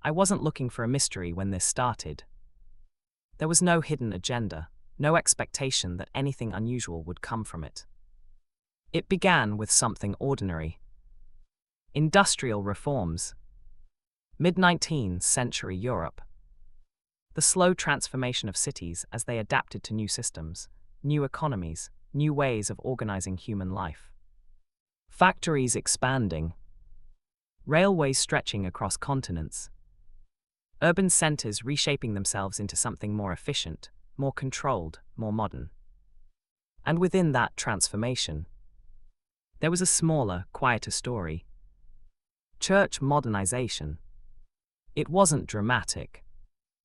I wasn't looking for a mystery when this started. There was no hidden agenda, no expectation that anything unusual would come from it. It began with something ordinary. Industrial reforms. Mid-19th century Europe. The slow transformation of cities as they adapted to new systems, new economies, new ways of organizing human life. Factories expanding. Railways stretching across continents. Urban centers reshaping themselves into something more efficient, more controlled, more modern. And within that transformation, there was a smaller, quieter story. Church modernization. It wasn't dramatic.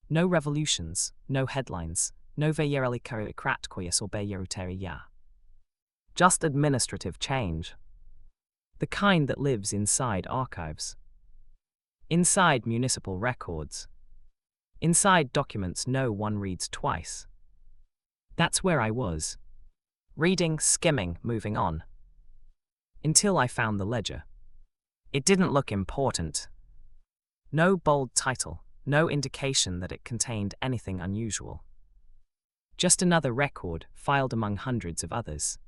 No revolutions, no headlines, no vejereli kratkoyas or beyeruteria. Just administrative change. The kind that lives inside archives. Inside municipal records. Inside documents no one reads twice. That's where I was. Reading, skimming, moving on. Until I found the ledger. It didn't look important. No bold title, no indication that it contained anything unusual. Just another record filed among hundreds of others.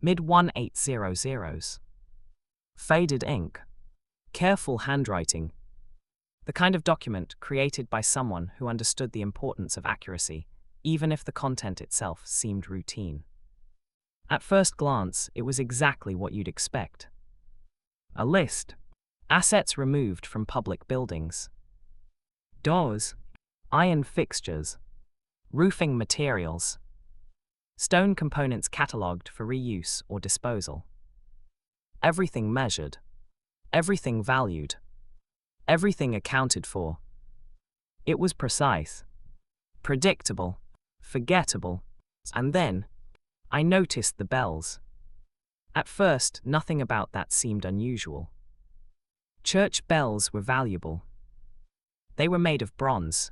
Mid-1800s. Faded ink. Careful handwriting. The kind of document created by someone who understood the importance of accuracy, even if the content itself seemed routine. At first glance, it was exactly what you'd expect. A list. Assets removed from public buildings. Doors. Iron fixtures. Roofing materials. Stone components catalogued for reuse or disposal. Everything measured. Everything valued. Everything accounted for. It was precise. Predictable. Forgettable. And then, I noticed the bells. At first, nothing about that seemed unusual. Church bells were valuable. They were made of bronze,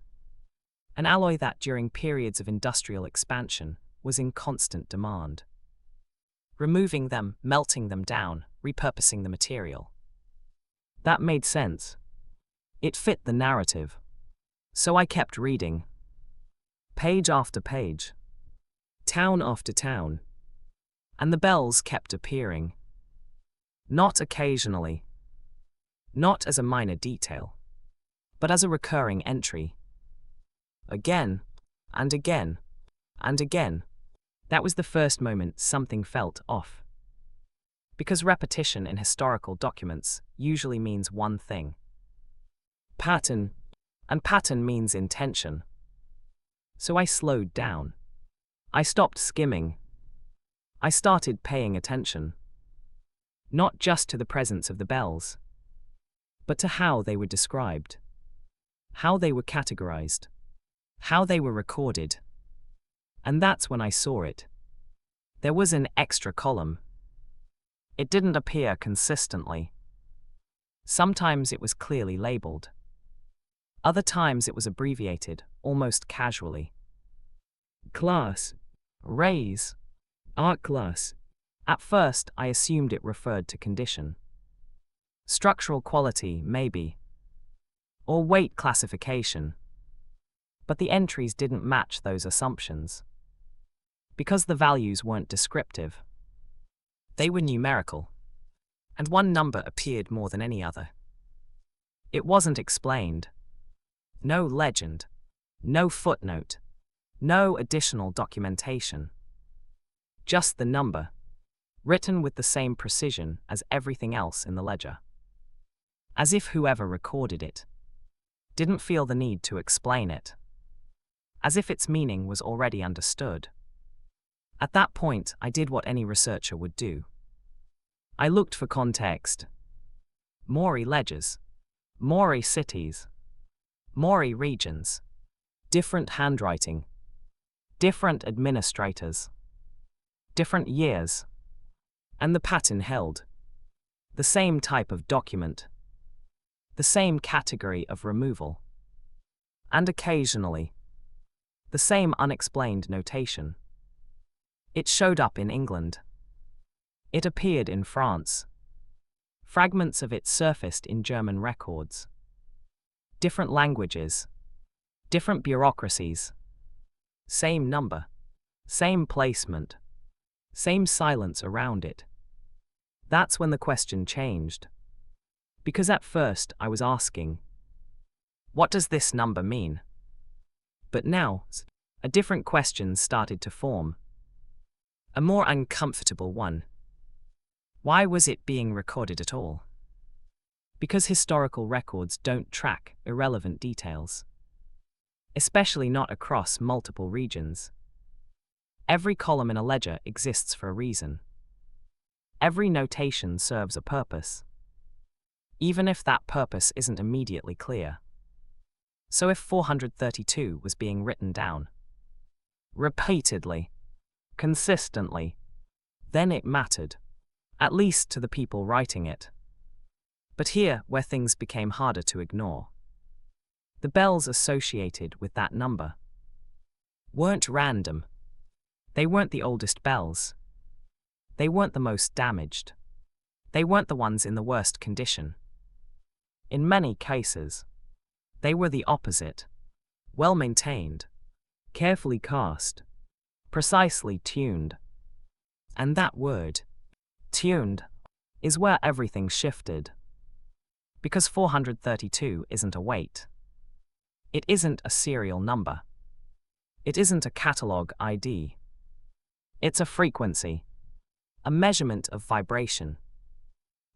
an alloy that during periods of industrial expansion was in constant demand. Removing them, melting them down, repurposing the material. That made sense. It fit the narrative. So I kept reading. Page after page. Town after town. And the bells kept appearing. Not occasionally. Not as a minor detail. But as a recurring entry. Again, and again, and again. That was the first moment something felt off. Because repetition in historical documents usually means one thing. Pattern, and pattern means intention. So I slowed down. I stopped skimming. I started paying attention. Not just to the presence of the bells, but to how they were described. How they were categorized. How they were recorded. And that's when I saw it. There was an extra column. It didn't appear consistently. Sometimes it was clearly labeled. Other times it was abbreviated, almost casually. Class. Raise. Art class. At first, I assumed it referred to condition. Structural quality, maybe. Or weight classification. But the entries didn't match those assumptions. Because the values weren't descriptive. They were numerical. And one number appeared more than any other. It wasn't explained. No legend. No footnote. No additional documentation. Just the number, written with the same precision as everything else in the ledger. As if whoever recorded it didn't feel the need to explain it. As if its meaning was already understood. At that point, I did what any researcher would do. I looked for context. Mori ledgers. Mori cities. Mori regions. Different handwriting. Different administrators. Different years. And the pattern held. The same type of document. The same category of removal. And occasionally, the same unexplained notation. It showed up in England. It appeared in France. Fragments of it surfaced in German records. different languages, different bureaucracies, same number, same placement, same silence around it. That's when the question changed. Because at first I was asking, what does this number mean? But now, a different question started to form. A more uncomfortable one. Why was it being recorded at all? Because historical records don't track irrelevant details. Especially not across multiple regions. Every column in a ledger exists for a reason. Every notation serves a purpose, even if that purpose isn't immediately clear. So if 432 was being written down repeatedly, consistently, then it mattered, at least to the people writing it. But here, where things became harder to ignore. The bells associated with that number weren't random. They weren't the oldest bells. They weren't the most damaged. They weren't the ones in the worst condition. In many cases, they were the opposite. Well-maintained, carefully cast, precisely tuned. And that word, tuned, is where everything shifted. Because 432 isn't a weight. It isn't a serial number. It isn't a catalog ID. It's a frequency, a measurement of vibration,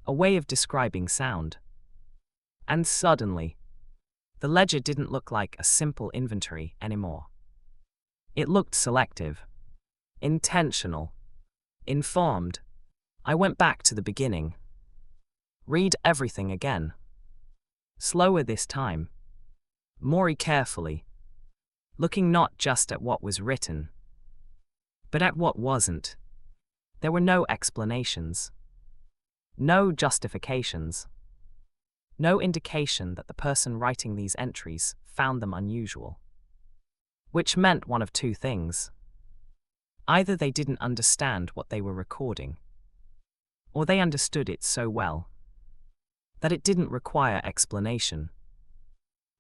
a way of describing sound. And suddenly, the ledger didn't look like a simple inventory anymore. It looked selective, intentional, informed. I went back to the beginning. Read everything again. Slower this time. More carefully. Looking not just at what was written, but at what wasn't. There were no explanations. No justifications. No indication that the person writing these entries found them unusual. Which meant one of two things. Either they didn't understand what they were recording, or they understood it so well that it didn't require explanation.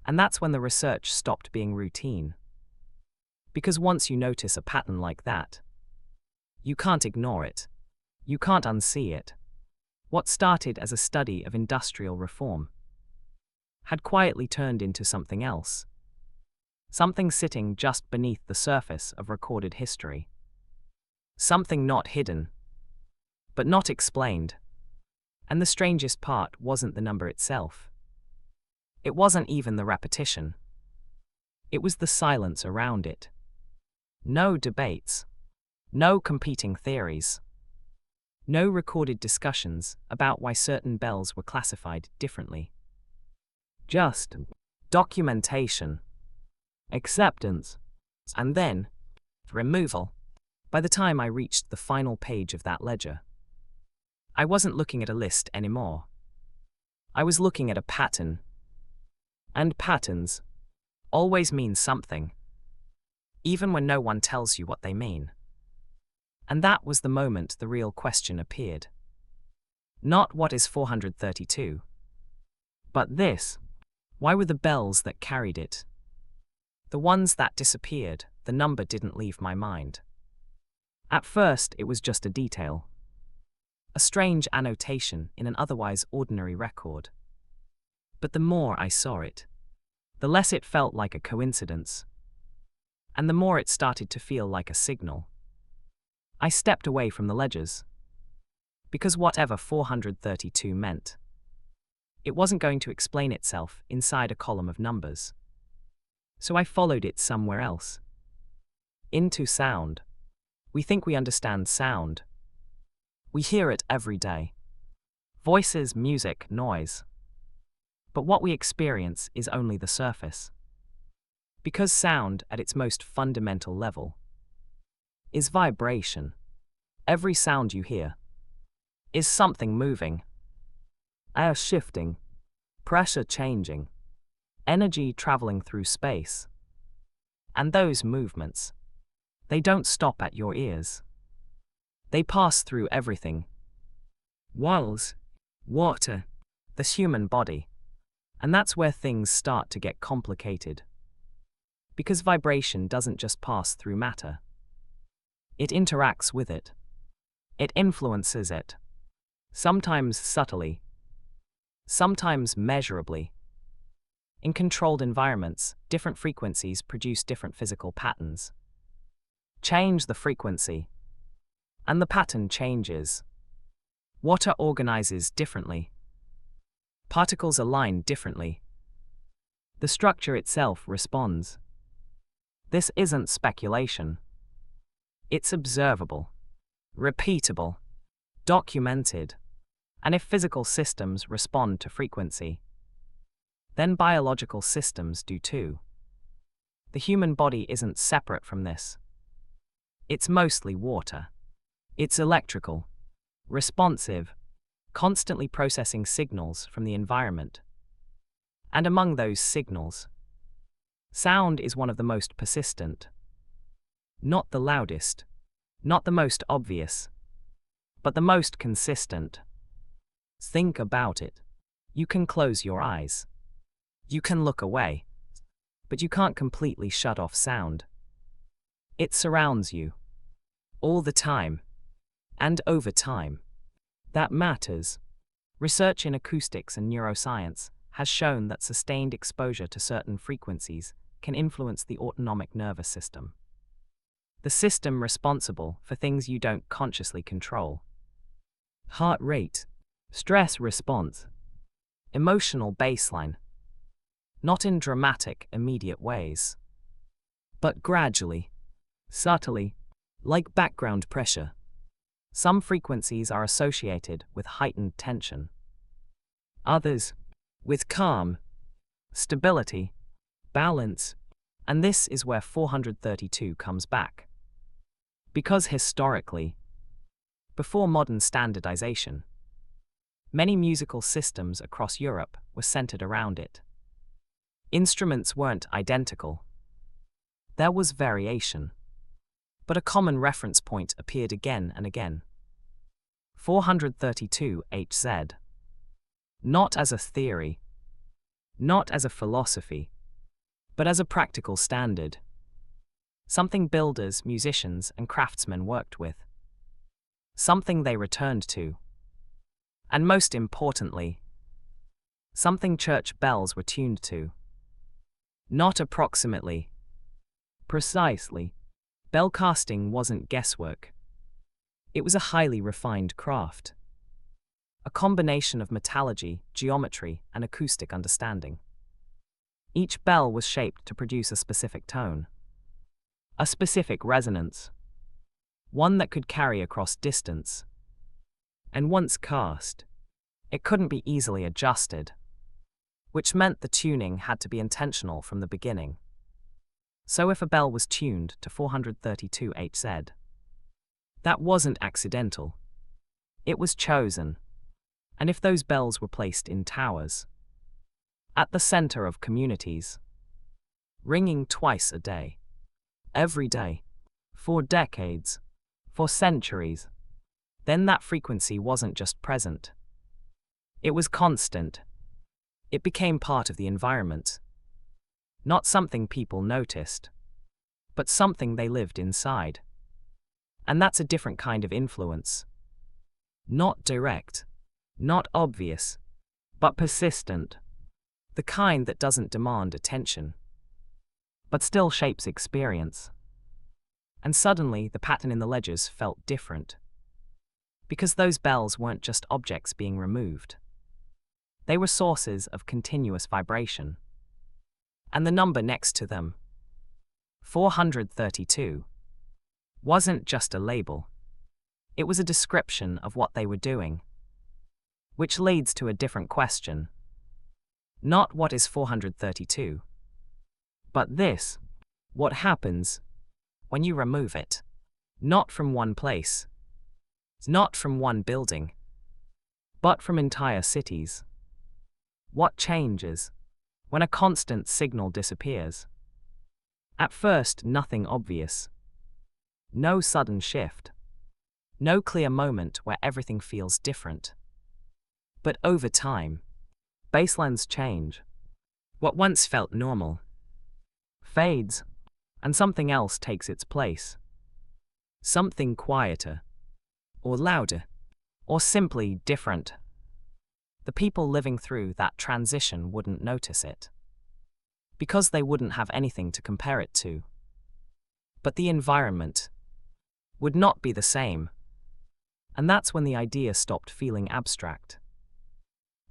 And that's when the research stopped being routine. Because once you notice a pattern like that, you can't ignore it. You can't unsee it. What started as a study of industrial reform had quietly turned into something else. Something sitting just beneath the surface of recorded history. Something not hidden, but not explained. And the strangest part wasn't the number itself. It wasn't even the repetition. It was the silence around it. No debates. No competing theories. No recorded discussions about why certain bells were classified differently. Just documentation, acceptance, and then removal. By the time I reached the final page of that ledger, I wasn't looking at a list anymore. I was looking at a pattern. And patterns always mean something, even when no one tells you what they mean. And that was the moment the real question appeared. Not what is 432, but this: why were the bells that carried it, the ones that disappeared, the number didn't leave my mind? At first it was just a detail, a strange annotation in an otherwise ordinary record. But the more I saw it, the less it felt like a coincidence, and the more it started to feel like a signal. I stepped away from the ledgers, because whatever 432 meant, it wasn't going to explain itself inside a column of numbers. So I followed it somewhere else. Into sound. We think we understand sound. We hear it every day. Voices, music, noise. But what we experience is only the surface. Because sound, at its most fundamental level, is vibration. Every sound you hear is something moving. Air shifting, pressure changing, energy traveling through space. And those movements, they don't stop at your ears. They pass through everything. Walls, water, the human body, And that's where things start to get complicated. Because vibration doesn't just pass through matter. It interacts with it. It influences it. Sometimes subtly. Sometimes measurably. In controlled environments, different frequencies produce different physical patterns. Change the frequency, and the pattern changes. Water organizes differently. Particles align differently. The structure itself responds. This isn't speculation. It's observable, repeatable, documented. And if physical systems respond to frequency, then biological systems do too. The human body isn't separate from this. It's mostly water. It's electrical, responsive, constantly processing signals from the environment. And among those signals, sound is one of the most persistent. Not the loudest, not the most obvious, but the most consistent. Think about it. You can close your eyes. You can look away. But you can't completely shut off sound. It surrounds you. All the time. And over time. That matters. Research in acoustics and neuroscience has shown that sustained exposure to certain frequencies can influence the autonomic nervous system. The system responsible for things you don't consciously control. Heart rate. Stress response. Emotional baseline. Not in dramatic, immediate ways, but gradually, subtly, like background pressure. Some frequencies are associated with heightened tension. Others, with calm, stability, balance, and this is where 432 comes back. Because historically, before modern standardization, many musical systems across Europe were centered around it. Instruments weren't identical. There was variation. But a common reference point appeared again and again. 432 Hz. Not as a theory, not as a philosophy, but as a practical standard. Something builders, musicians, and craftsmen worked with. Something they returned to. And most importantly, something church bells were tuned to. Not approximately. Precisely. Bell casting wasn't guesswork. It was a highly refined craft. A combination of metallurgy, geometry, and acoustic understanding. Each bell was shaped to produce a specific tone. A specific resonance. One that could carry across distance. And once cast, it couldn't be easily adjusted, which meant the tuning had to be intentional from the beginning. So if a bell was tuned to 432 Hz, that wasn't accidental. It was chosen. And if those bells were placed in towers, at the center of communities, ringing twice a day, every day, for decades, for centuries, then that frequency wasn't just present. It was constant. It became part of the environment. Not something people noticed, but something they lived inside. And that's a different kind of influence. Not direct, not obvious, but persistent. The kind that doesn't demand attention, but still shapes experience. And suddenly the pattern in the ledgers felt different. Because those bells weren't just objects being removed. They were sources of continuous vibration. And the number next to them, 432, wasn't just a label. It was a description of what they were doing. Which leads to a different question. Not what is 432, but this, what happens when you remove it? Not from one place, not from one building, but from entire cities. What changes when a constant signal disappears? At first, nothing obvious. No sudden shift. No clear moment where everything feels different. But over time, baselines change. What once felt normal fades, and something else takes its place. Something quieter, or louder, or simply different. The people living through that transition wouldn't notice it, because they wouldn't have anything to compare it to. But the environment would not be the same, and that's when the idea stopped feeling abstract.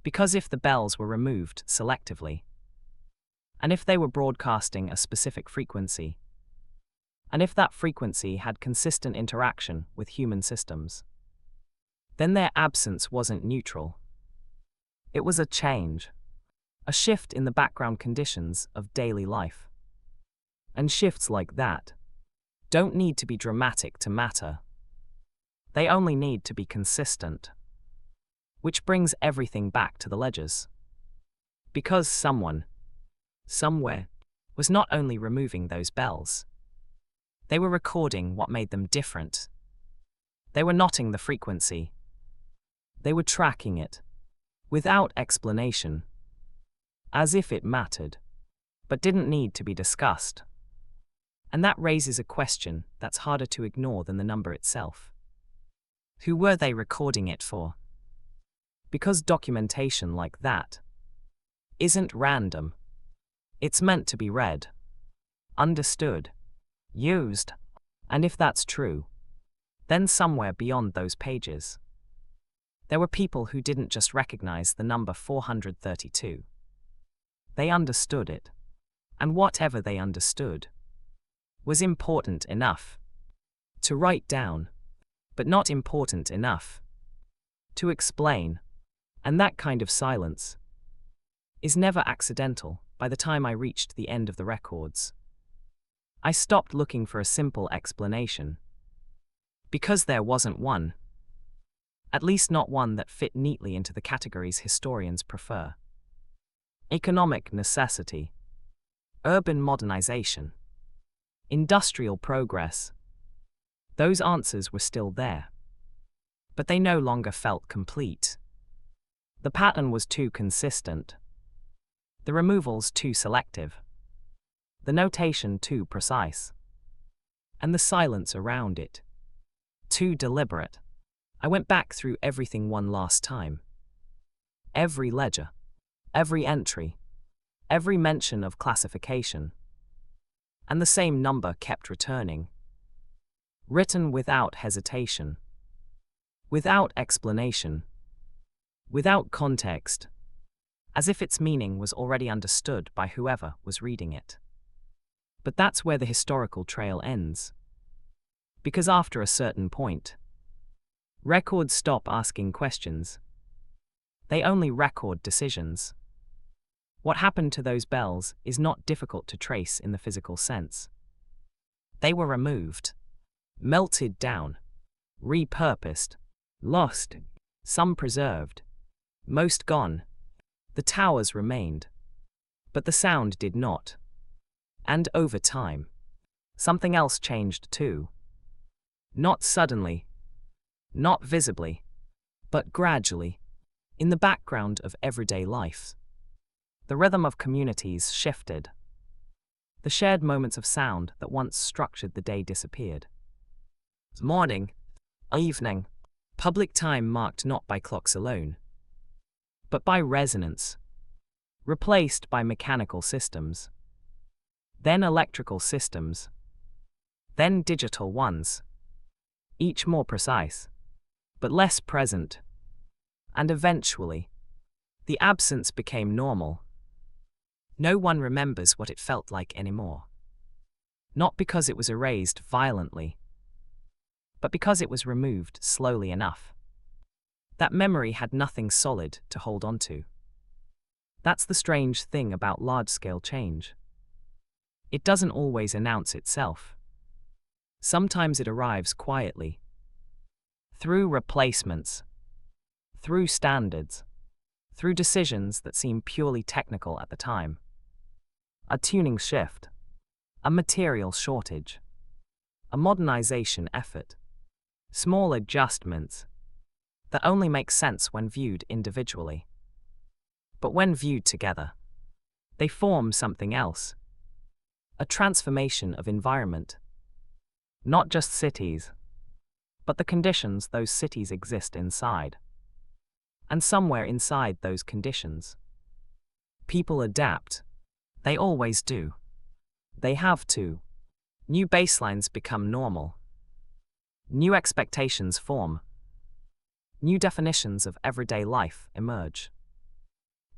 Because if the bells were removed selectively, and if they were broadcasting a specific frequency, and if that frequency had consistent interaction with human systems, then their absence wasn't neutral. It was a change, a shift in the background conditions of daily life. And shifts like that don't need to be dramatic to matter. They only need to be consistent. Which brings everything back to the ledgers. Because someone, somewhere, was not only removing those bells, they were recording what made them different. They were knotting the frequency. They were tracking it, without explanation, as if it mattered, but didn't need to be discussed. And that raises a question that's harder to ignore than the number itself. Who were they recording it for? Because documentation like that isn't random. It's meant to be read, understood, used. And if that's true, then somewhere beyond those pages, there were people who didn't just recognize the number 432. They understood it. And whatever they understood was important enough to write down, but not important enough to explain. And that kind of silence is never accidental. By the time I reached the end of the records, I stopped looking for a simple explanation, because there wasn't one. At least not one that fit neatly into the categories historians prefer. Economic necessity, urban modernization, industrial progress. Those answers were still there, but they no longer felt complete. The pattern was too consistent, the removals too selective, the notation too precise, and the silence around it too deliberate. I went back through everything one last time. Every ledger, every entry, every mention of classification, and the same number kept returning. Written without hesitation, without explanation, without context, as if its meaning was already understood by whoever was reading it. But that's where the historical trail ends. Because after a certain point, records stop asking questions. They only record decisions. What happened to those bells is not difficult to trace in the physical sense. They were removed, melted down, repurposed, lost, some preserved, most gone. The towers remained, but the sound did not. And over time, something else changed too. Not suddenly, not visibly, but gradually, in the background of everyday life. The rhythm of communities shifted. The shared moments of sound that once structured the day disappeared. Morning, evening, public time marked not by clocks alone, but by resonance, replaced by mechanical systems, then electrical systems, then digital ones, each more precise, but less present. And eventually, the absence became normal. No one remembers what it felt like anymore. Not because it was erased violently, but because it was removed slowly enough. That memory had nothing solid to hold on to. That's the strange thing about large-scale change. It doesn't always announce itself. Sometimes it arrives quietly, through replacements, through standards, through decisions that seem purely technical at the time. A tuning shift, a material shortage, a modernization effort, small adjustments that only make sense when viewed individually. But when viewed together, They form something else. A transformation of environment. Not just cities, but the conditions those cities exist inside. And somewhere inside those conditions, people adapt. They always do. They have to. New baselines become normal. New expectations form. New definitions of everyday life emerge.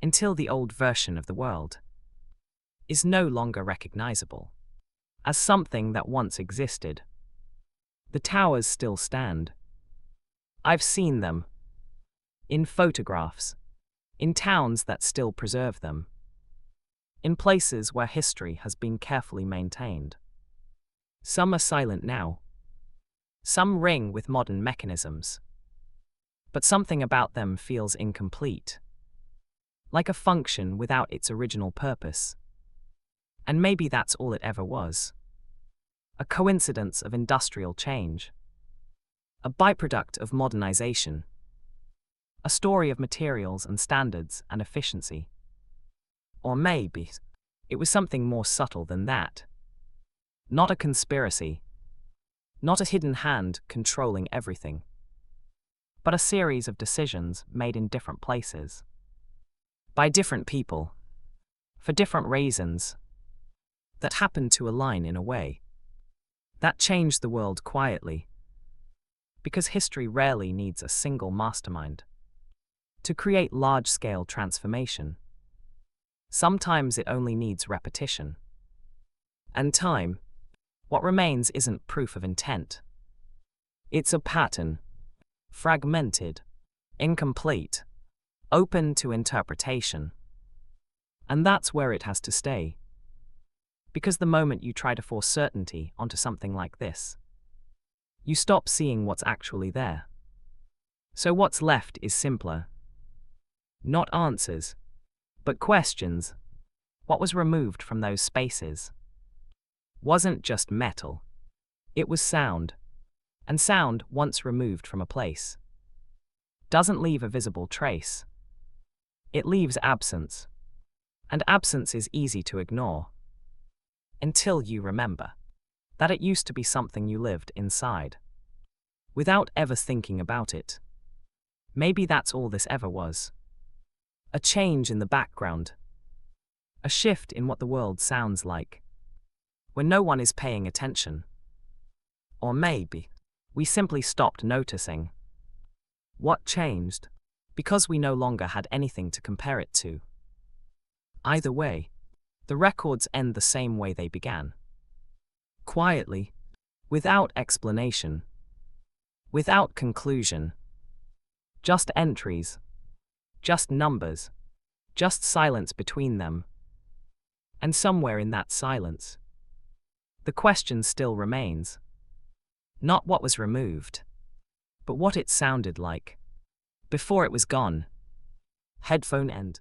Until the old version of the world is no longer recognizable as something that once existed. The towers still stand. I've seen them. In photographs. In towns that still preserve them. In places where history has been carefully maintained. Some are silent now. Some ring with modern mechanisms. But something about them feels incomplete. Like a function without its original purpose. And maybe that's all it ever was. A coincidence of industrial change. A byproduct of modernization. A story of materials and standards and efficiency. Or maybe it was something more subtle than that. Not a conspiracy. Not a hidden hand controlling everything. But a series of decisions made in different places. By different people. For different reasons. That happened to align in a way that changed the world quietly. Because history rarely needs a single mastermind to create large-scale transformation. Sometimes it only needs repetition. And time. What remains isn't proof of intent. It's a pattern. Fragmented. Incomplete. Open to interpretation. And that's where it has to stay. Because the moment you try to force certainty onto something like this, you stop seeing what's actually there. So what's left is simpler. Not answers, but questions. What was removed from those spaces? Wasn't just metal. It was sound. And sound, once removed from a place, doesn't leave a visible trace. It leaves absence. And absence is easy to ignore. Until you remember that it used to be something you lived inside, without ever thinking about it. Maybe that's all this ever was. A change in the background. A shift in what the world sounds like, when no one is paying attention. Or maybe we simply stopped noticing. What changed? Because we no longer had anything to compare it to. Either way, the records end the same way they began. Quietly, without explanation, without conclusion. Just entries, just numbers, just silence between them. And somewhere in that silence, the question still remains. Not what was removed, but what it sounded like before it was gone. Headphone end.